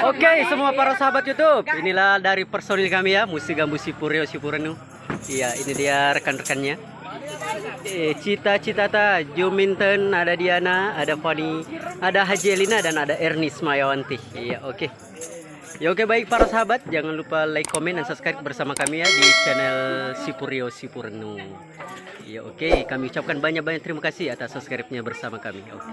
Oke, semua para sahabat YouTube, inilah dari personil kami ya, Musik Gambu Sipuryo Sipurenu. Iya, ini dia rekan-rekannya. Cita Citata, Juminten, ada Diana, ada Fani, ada Haji Elina, dan ada Ernis Mayawanti. Iya, oke. Ya oke, baik para sahabat, jangan lupa like, komen, dan subscribe bersama kami ya di channel Sipuryo Sipurenu. Ya oke, kami ucapkan banyak-banyak terima kasih atas subscribe-nya bersama kami. Oke.